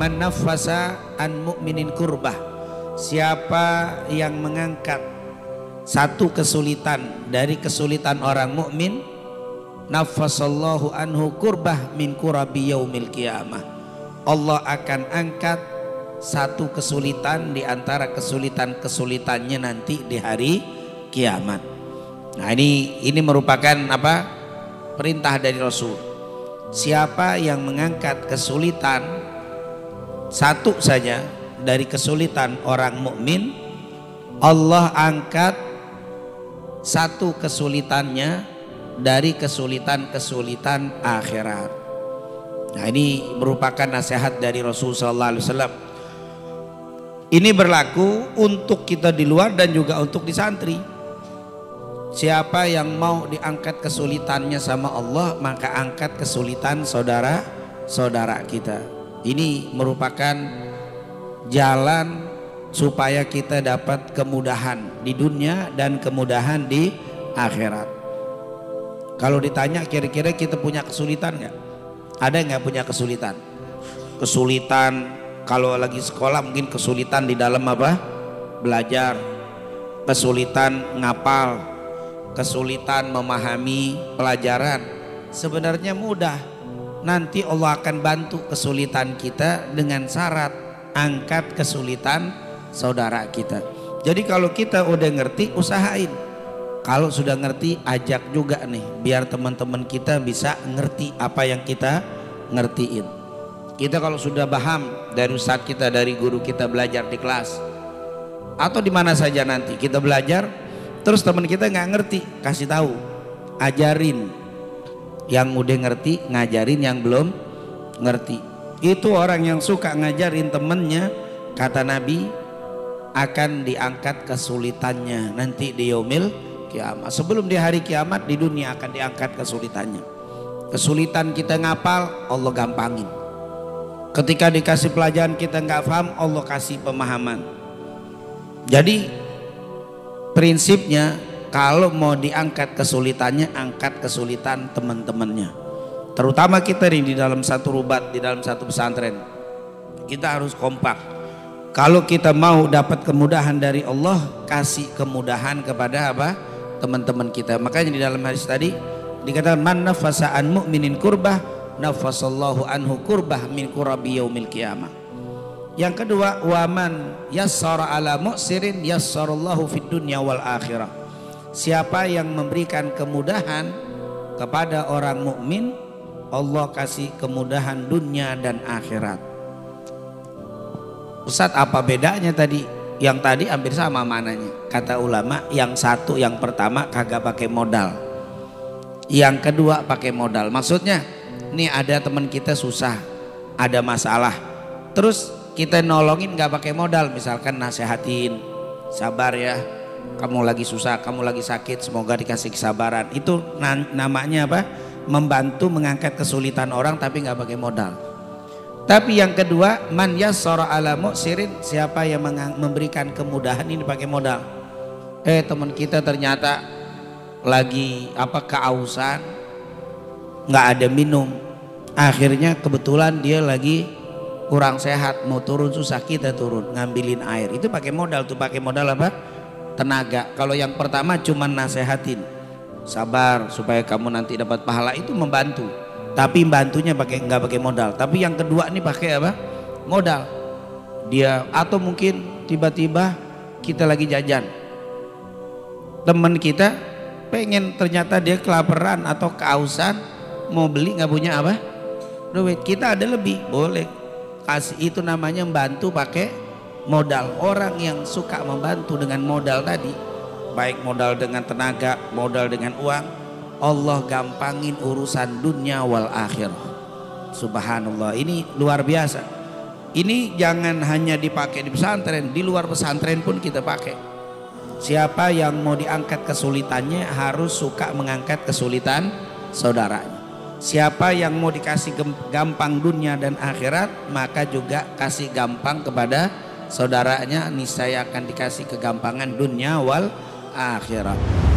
man nafasa an mu'minin kurbah, siapa yang mengangkat satu kesulitan dari kesulitan orang mukmin, nafasallahu anhu kurbah min kurabi yaumil qiyamah, Allah akan angkat satu kesulitan di antara kesulitan-kesulitannya nanti di hari kiamat. Nah, ini merupakan apa? Perintah dari Rasul. Siapa yang mengangkat kesulitan satu saja dari kesulitan orang mukmin, Allah angkat satu kesulitannya dari kesulitan-kesulitan akhirat. Nah, ini merupakan nasihat dari Rasul sallallahu alaihi wasallam. Ini berlaku untuk kita di luar dan juga untuk di santri. Siapa yang mau diangkat kesulitannya sama Allah, maka angkat kesulitan saudara-saudara kita. Ini merupakan jalan supaya kita dapat kemudahan di dunia dan kemudahan di akhirat. Kalau ditanya kira-kira kita punya kesulitan nggak? Ada nggak punya kesulitan? Kesulitan kalau lagi sekolah mungkin kesulitan di dalam apa? Belajar, kesulitan ngapal, kesulitan memahami pelajaran. Sebenarnya mudah. Nanti Allah akan bantu kesulitan kita dengan syarat angkat kesulitan saudara kita. Jadi kalau kita udah ngerti, usahain. Kalau sudah ngerti, ajak juga nih biar teman-teman kita bisa ngerti apa yang kita ngertiin. Kita kalau sudah paham dari ustadz kita, dari guru kita belajar di kelas atau di mana saja nanti kita belajar, terus teman kita nggak ngerti, kasih tahu, ajarin. Yang udah ngerti ngajarin yang belum ngerti. Itu orang yang suka ngajarin temennya, kata Nabi, akan diangkat kesulitannya nanti di yaumil kiamat. Sebelum di hari kiamat, di dunia akan diangkat kesulitannya. Kesulitan kita ngapal, Allah gampangin. Ketika dikasih pelajaran kita nggak paham, Allah kasih pemahaman. Jadi prinsipnya, kalau mau diangkat kesulitannya, angkat kesulitan teman-temannya. Terutama kita di dalam satu rubat, di dalam satu pesantren, kita harus kompak. Kalau kita mau dapat kemudahan dari Allah, kasih kemudahan kepada apa? Teman-teman kita. Makanya di dalam hadis tadi dikatakan man nafasa an mu'minin kurbah, nafasallahu anhu kurbah min kurabi yaumil qiyamah. Yang kedua, waman yassara ala mu'sirin yassarallahu fid dunya wal akhirah. Siapa yang memberikan kemudahan kepada orang mukmin, Allah kasih kemudahan dunia dan akhirat. Ustadz, apa bedanya tadi? Yang tadi hampir sama mananya. Kata ulama, yang satu, yang pertama kagak pakai modal, yang kedua pakai modal. Maksudnya, nih ada teman kita susah, ada masalah, terus kita nolongin nggak pakai modal, misalkan nasehatin, sabar ya, kamu lagi susah, kamu lagi sakit, semoga dikasih kesabaran. Itu namanya apa? Membantu mengangkat kesulitan orang tapi nggak pakai modal. Tapi yang kedua, man yassara ala mu'sirin, siapa yang memberikan kemudahan, ini pakai modal. Teman kita ternyata lagi kehausan, nggak ada minum, akhirnya kebetulan dia lagi kurang sehat, mau turun susah, kita turun ngambilin air. Itu pakai modal tuh, pakai modal apa? Tenaga. Kalau yang pertama cuma nasehatin, sabar supaya kamu nanti dapat pahala, itu membantu. Tapi bantunya nggak pakai modal. Tapi yang kedua ini pakai apa? Modal. Dia atau mungkin tiba-tiba kita lagi jajan, teman kita pengen, ternyata dia kelaparan atau kehausan, mau beli nggak punya apa? Duit. Kita ada lebih, boleh kasih. Itu namanya membantu pakai modal. Orang yang suka membantu dengan modal tadi, baik modal dengan tenaga, modal dengan uang, Allah gampangin urusan dunia wal akhirah. Subhanallah, ini luar biasa. Ini jangan hanya dipakai di pesantren, di luar pesantren pun kita pakai. Siapa yang mau diangkat kesulitannya harus suka mengangkat kesulitan saudaranya. Siapa yang mau dikasih gampang dunia dan akhirat, maka juga kasih gampang kepada saudaranya, niscaya akan dikasih kegampangan dunia wal akhirah.